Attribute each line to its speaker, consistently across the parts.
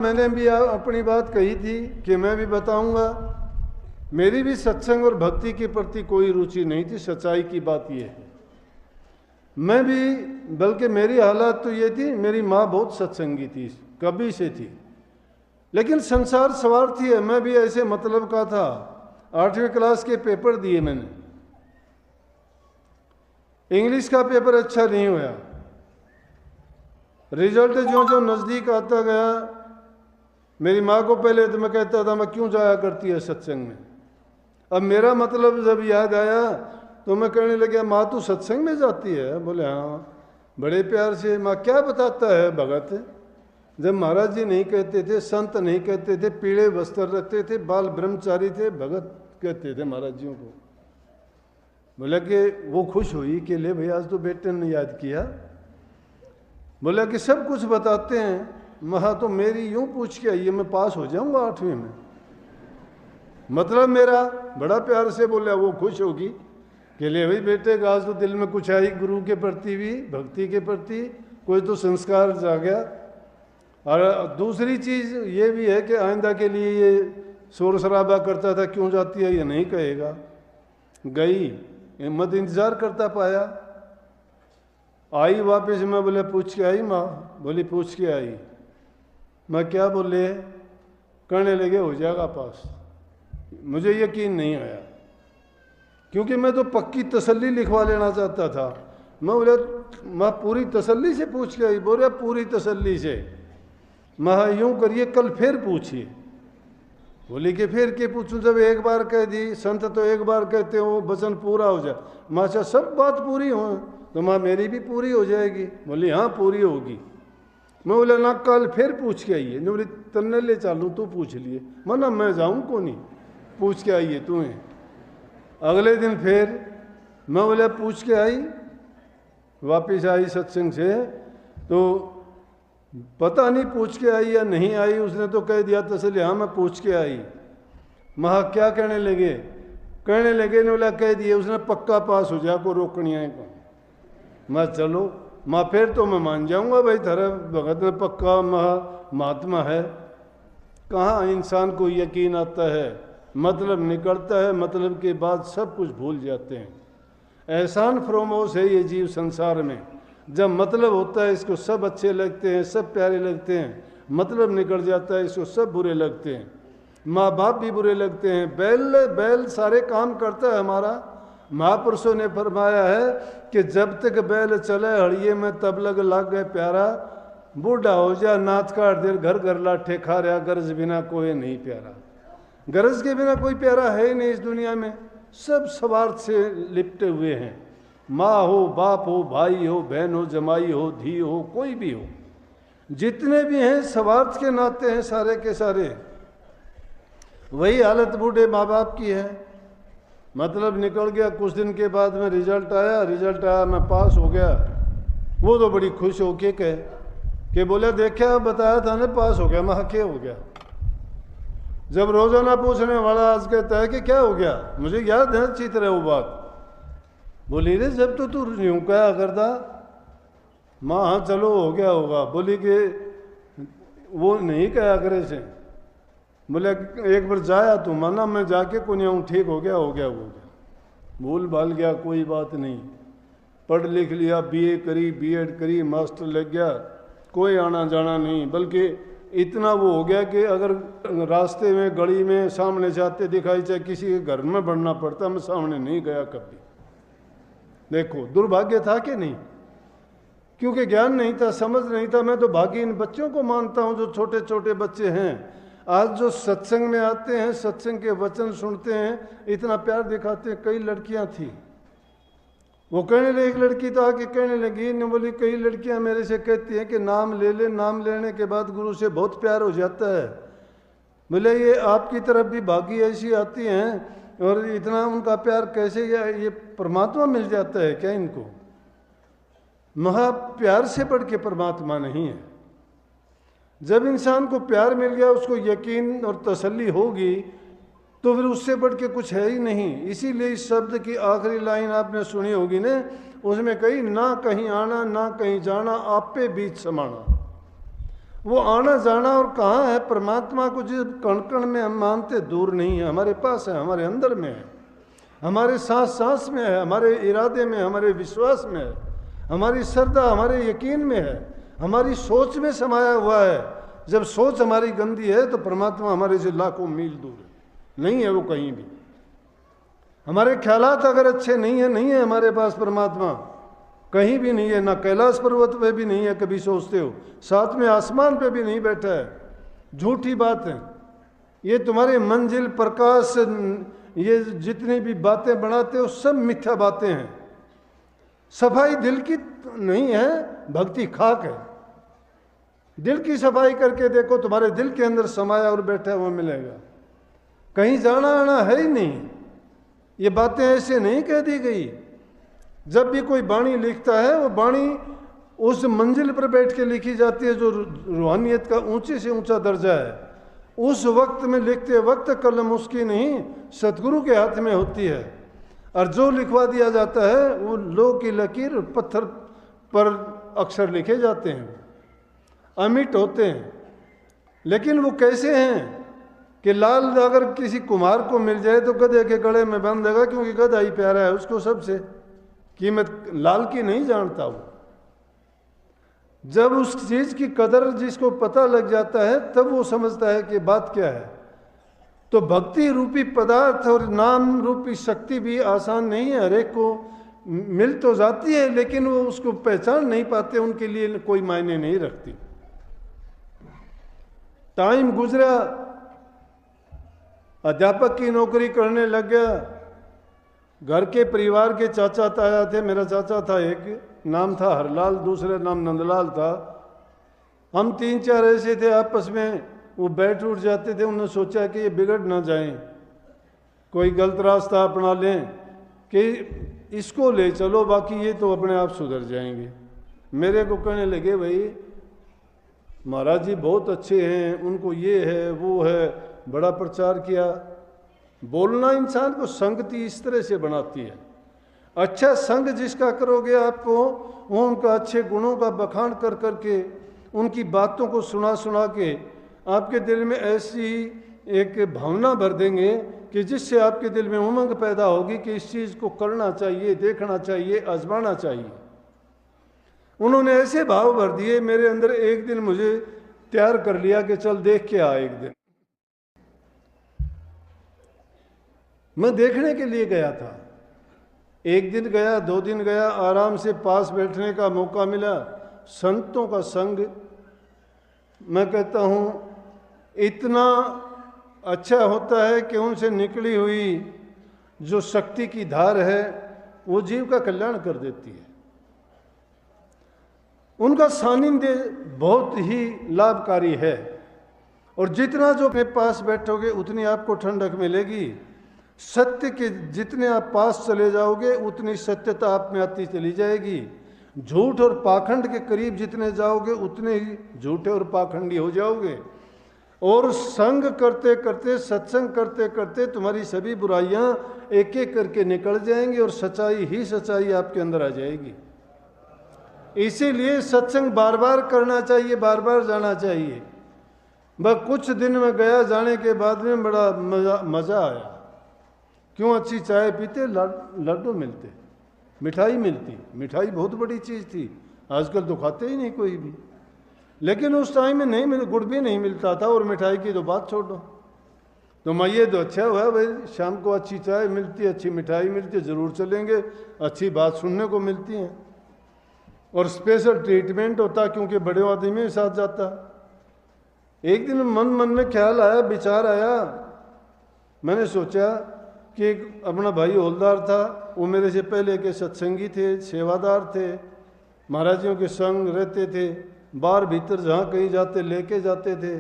Speaker 1: मैंने भी अपनी बात कही थी कि मैं भी बताऊंगा। मेरी भी सत्संग और भक्ति के प्रति कोई रुचि नहीं थी, सच्चाई की बात यह है। मैं भी, बल्कि मेरी हालत तो ये थी, मेरी माँ बहुत सत्संगी थी, कभी से थी, लेकिन संसार स्वार्थी है। मैं भी ऐसे मतलब का था। 8वीं क्लास के पेपर दिए मैंने, इंग्लिश का पेपर अच्छा नहीं हुआ। रिजल्ट जो जो नज़दीक आता गया, मेरी माँ को पहले तो मैं कहता था मैं क्यों जाया करती है सत्संग में। अब मेरा मतलब जब याद आया तो मैं कहने लगा माँ तू सत्संग में जाती है? बोले हाँ। बड़े प्यार से, माँ क्या बताता है भगत? जब महाराज जी नहीं कहते थे, संत नहीं कहते थे, पीले वस्त्र रखते थे, बाल ब्रह्मचारी थे, भगत कहते थे महाराज जियों को। बोला कि वो खुश हुई कि ले भाई आज तो बेटे ने याद किया। बोला कि सब कुछ बताते हैं। महा तो मेरी यूं पूछ के आई है मैं पास हो जाऊंगा 8वीं में, मतलब मेरा बड़ा प्यार से बोला। वो खुश होगी कि ले भाई बेटे का आज तो दिल में कुछ आई, गुरु के प्रति भी, भक्ति के प्रति कोई तो संस्कार जागा। और दूसरी चीज़ ये भी है कि आइंदा के लिए ये शोर शराबा करता था, क्यों जाती है ये नहीं कहेगा। गई, हिम्मत इंतज़ार करता पाया, आई वापस। मैं बोले पूछ के आई माँ? बोली पूछ के आई। मैं क्या बोले? करने लगे हो जाएगा पास। मुझे यकीन नहीं आया, क्योंकि मैं तो पक्की तसल्ली लिखवा लेना चाहता था। मैं बोले माँ पूरी तसल्ली से पूछ के आई? बोले पूरी तसल्ली से। मैं यूँ करिए कल फिर पूछिए। बोली कि फिर के पूछूं? जब एक बार कह दी, संत तो एक बार कहते हो वो वचन पूरा हो जाए। माँ अच्छा सब बात पूरी हो तो माँ मेरी भी पूरी हो जाएगी? बोली हाँ पूरी होगी। मैं बोला ना कल फिर पूछ के आइए। बोली तन्ने ले चालू तू पूछ लिए। मना मैं जाऊँ को नहीं, पूछ के आइए तुम्हें। अगले दिन फिर मैं बोला पूछ के आई। वापिस आई सत्संग से तो पता नहीं पूछ के आई या नहीं आई, उसने तो कह दिया तसल्ली हाँ मैं पूछ के आई। महा क्या कहने लगे? कहने लगे ने बोला कह दिए उसने पक्का पास हो जा को रोकनिया को। मैं चलो माँ फिर तो मैं मान जाऊंगा भाई, थारा भगत में पक्का महात्मा है। कहाँ इंसान को यकीन आता है, मतलब निकलता है, मतलब के बाद सब कुछ भूल जाते हैं। एहसान फरोमोश है ये जीव संसार में। जब मतलब होता है इसको सब अच्छे लगते हैं, सब प्यारे लगते हैं, मतलब निकल जाता है इसको सब बुरे लगते हैं। माँ बाप भी बुरे लगते हैं। बैल सारे काम करता है हमारा। महापुरुषों ने फरमाया है कि जब तक बैल चले हड़िए में तब लग गए प्यारा। बूढ़ा हो जा नाथ काट देर घर घर लाठे खा रहा, गरज बिना कोई नहीं प्यारा। गरज के बिना कोई प्यारा है ही नहीं इस दुनिया में। सब स्वार्थ से लिपटे हुए हैं। माँ हो, बाप हो, भाई हो, बहन हो, जमाई हो, धी हो, कोई भी हो, जितने भी हैं स्वार्थ के नाते हैं सारे के सारे। वही हालत बूढ़े माँ बाप की है। मतलब निकल गया, कुछ दिन के बाद में रिजल्ट आया, मैं पास हो गया। वो तो बड़ी खुश हो के कहे कि बोले देखा बताया था ना पास हो गया। मैं क्या हो गया? जब रोजाना पूछने वाला आज कहता है कि क्या हो गया, मुझे याद है अच्छी तरह वो बात। बोली रे जब तो तू यूँ कहा करता। माँ हाँ चलो हो गया होगा। बोली कि वो नहीं कहा करे से। बोले एक बार जाया तू? माना मैं जाके कोई हूँ, ठीक हो गया हो गया हो गया, भूल भाल गया कोई बात नहीं। पढ़ लिख लिया, बीए करी, बीएड करी, मास्टर लग गया, कोई आना जाना नहीं। बल्कि इतना वो हो गया कि अगर रास्ते में गली में सामने से आते दिखाई, चाहे किसी के घर में बढ़ना पड़ता, मैं सामने नहीं गया कभी। देखो दुर्भाग्य था कि नहीं? क्योंकि ज्ञान नहीं था, समझ नहीं था। मैं तो भागी इन बच्चों को मानता हूँ जो छोटे छोटे बच्चे हैं आज जो सत्संग में आते हैं, सत्संग के वचन सुनते हैं, इतना प्यार दिखाते हैं। कई लड़कियां थी, वो कहने लगी, एक लड़की तो आके कहने लगी, ने बोली कई लड़कियां मेरे से कहती हैं कि नाम ले ले, नाम लेने के बाद गुरु से बहुत प्यार हो जाता है। बोले ये आपकी तरफ भी भागी ऐसी आती हैं और इतना उनका प्यार कैसे, ये परमात्मा मिल जाता है क्या इनको? महा प्यार से बढ़ के परमात्मा नहीं है। जब इंसान को प्यार मिल गया, उसको यकीन और तसल्ली होगी, तो फिर उससे बढ़ के कुछ है ही नहीं। इसीलिए इस शब्द की आखिरी लाइन आपने सुनी होगी ने, उसमें कही ना कहीं आना ना कहीं जाना, आप पे बीच समाना। वो आना जाना और कहाँ है परमात्मा को जिस कण कण में हम मानते दूर नहीं है, हमारे पास है, हमारे अंदर में है, हमारे सांस सांस में है, हमारे इरादे में, हमारे विश्वास में है, हमारी श्रद्धा हमारे यकीन में है, हमारी सोच में समाया हुआ है। जब सोच हमारी गंदी है तो परमात्मा हमारे से लाखों मील दूर है, नहीं है वो कहीं भी। हमारे ख्यालात अगर अच्छे नहीं है हमारे पास परमात्मा, कहीं भी नहीं है, ना कैलाश पर्वत पे भी नहीं है, कभी सोचते हो, साथ में आसमान पे भी नहीं बैठा है। झूठी बात है ये, तुम्हारे मंजिल प्रकाश ये जितनी भी बातें बनाते हो सब मिथ्या बातें हैं। सफाई दिल की नहीं है, भक्ति खाक है। दिल की सफाई करके देखो, तुम्हारे दिल के अंदर समाया और बैठा हुआ मिलेगा। कहीं जाना आना है ही नहीं। ये बातें ऐसे नहीं कह दी गई। जब भी कोई बाणी लिखता है वो बाणी उस मंजिल पर बैठ के लिखी जाती है जो रूहानियत का ऊंचे से ऊंचा दर्जा है। उस वक्त में लिखते वक्त कलम उसकी नहीं, सतगुरु के हाथ में होती है। और जो लिखवा दिया जाता है वो लोह की लकीर पत्थर पर अक्षर लिखे जाते हैं, अमिट होते हैं। लेकिन वो कैसे हैं कि लाल अगर किसी कुम्हार को मिल जाए तो गधे के गले में बांध देगा, क्योंकि गधा ही प्यारा है उसको सबसे। कीमत लाल की नहीं जानता वो। जब उस चीज की कदर जिसको पता लग जाता है तब वो समझता है कि बात क्या है। तो भक्ति रूपी पदार्थ और नाम रूपी शक्ति भी आसान नहीं है। हर एक को मिल तो जाती है लेकिन वो उसको पहचान नहीं पाते, उनके लिए कोई मायने नहीं रखती। टाइम गुजरा, अध्यापक की नौकरी करने लग गया। घर के परिवार के चाचा ताया थे। मेरा चाचा था, एक नाम था हरलाल, दूसरा नाम नंदलाल था। हम 3-4 ऐसे थे आपस में, वो बैठ उठ जाते थे। उन्होंने सोचा कि ये बिगड़ ना जाएं, कोई गलत रास्ता अपना लें कि इसको ले चलो, बाकी ये तो अपने आप सुधर जाएंगे। मेरे को कहने लगे, भाई महाराज जी बहुत अच्छे हैं, उनको ये है वो है, बड़ा प्रचार किया। बोलना इंसान को संगति इस तरह से बनाती है। अच्छा संग जिसका करोगे आपको, वो उनका अच्छे गुणों का बखान कर करके, उनकी बातों को सुना सुना के आपके दिल में ऐसी एक भावना भर देंगे कि जिससे आपके दिल में उमंग पैदा होगी कि इस चीज़ को करना चाहिए, देखना चाहिए, आजमाना चाहिए। उन्होंने ऐसे भाव भर दिए मेरे अंदर। एक दिन मुझे तैयार कर लिया कि चल देख के आ। एक दिन मैं देखने के लिए गया था। एक दिन गया, 2 दिन गया, आराम से पास बैठने का मौका मिला। संतों का संग, मैं कहता हूँ इतना अच्छा होता है कि उनसे निकली हुई जो शक्ति की धार है वो जीव का कल्याण कर देती है। उनका सानिध्य बहुत ही लाभकारी है। और जितना जो अपने पास बैठोगे उतनी आपको ठंडक मिलेगी। सत्य के जितने आप पास चले जाओगे उतनी सत्यता आप में आती चली जाएगी। झूठ और पाखंड के करीब जितने जाओगे उतने ही झूठे और पाखंडी हो जाओगे। और संग करते करते, सत्संग करते करते तुम्हारी सभी बुराइयां एक एक करके निकल जाएंगी और सच्चाई ही सच्चाई आपके अंदर आ जाएगी। इसीलिए सत्संग बार बार करना चाहिए, बार बार जाना चाहिए। बस कुछ दिन में गया, जाने के बाद में बड़ा मज़ा आया। क्यों? अच्छी चाय पीते, लड्डू मिलते, मिठाई मिलती। मिठाई बहुत बड़ी चीज़ थी, आजकल तो खाते ही नहीं कोई भी। लेकिन उस टाइम में नहीं मिल, गुड़ भी नहीं मिलता था और मिठाई की तो बात छोड़ दो। तो मैं ये तो अच्छा हुआ भाई, शाम को अच्छी चाय मिलती है, अच्छी मिठाई मिलती है, ज़रूर चलेंगे, अच्छी बात सुनने को मिलती है। और स्पेशल ट्रीटमेंट होता क्योंकि बड़े आदमी में साथ जाता। एक दिन मन में ख्याल आया, विचार आया। मैंने सोचा कि एक अपना भाई हौलदार था, वो मेरे से पहले के सत्संगी थे, सेवादार थे, महाराजियों के संग रहते थे, बाहर भीतर जहाँ कहीं जाते लेके जाते थे।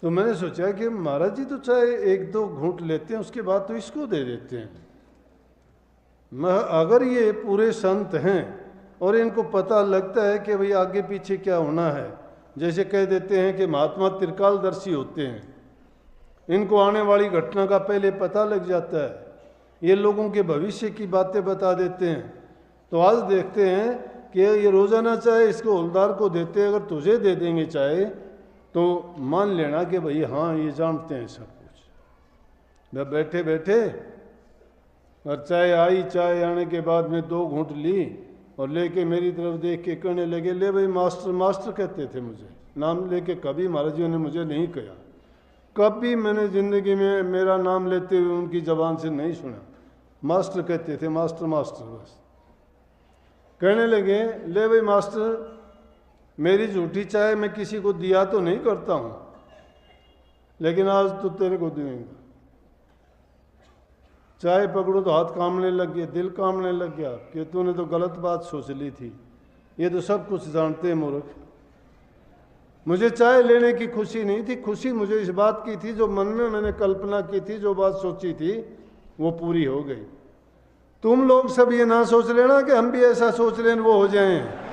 Speaker 1: तो मैंने सोचा कि महाराज जी तो चाहे 1-2 घूंट लेते हैं, उसके बाद तो इसको दे देते हैं। मैं अगर ये पूरे संत हैं और इनको पता लगता है कि भाई आगे पीछे क्या होना है, जैसे कह देते हैं कि महात्मा त्रिकालदर्शी होते हैं, इनको आने वाली घटना का पहले पता लग जाता है, ये लोगों के भविष्य की बातें बता देते हैं। तो आज देखते हैं कि ये रोज़ाना चाय इसको हवलदार को देते, अगर तुझे दे देंगे चाय तो मान लेना कि भाई हाँ ये जानते हैं सब कुछ। मैं बैठे बैठे और चाय आई, चाय आने के बाद में 2 घूंट ली और लेके मेरी तरफ देख के कहने लगे, ले भाई मास्टर मास्टर कहते थे मुझे, नाम लेके कभी महाराज जी ने मुझे नहीं कहा, कभी मैंने ज़िंदगी में मेरा नाम लेते हुए उनकी ज़बान से नहीं सुना। मास्टर कहते थे, मास्टर मास्टर बस। कहने लगे, ले भाई मास्टर, मेरी झूठी चाय मैं किसी को दिया तो नहीं करता हूँ, लेकिन आज तो तेरे को दूंगा। चाय पकड़ो तो हाथ कामने लग गया, दिल कामने लग गया कि तूने तो गलत बात सोच ली थी, ये तो सब कुछ जानते हैं मूर्ख। मुझे चाय लेने की खुशी नहीं थी, खुशी मुझे इस बात की थी जो मन में मैंने कल्पना की थी, जो बात सोची थी वो पूरी हो गई। तुम लोग सब ये ना सोच लेना कि हम भी ऐसा सोच लें वो हो जाएं।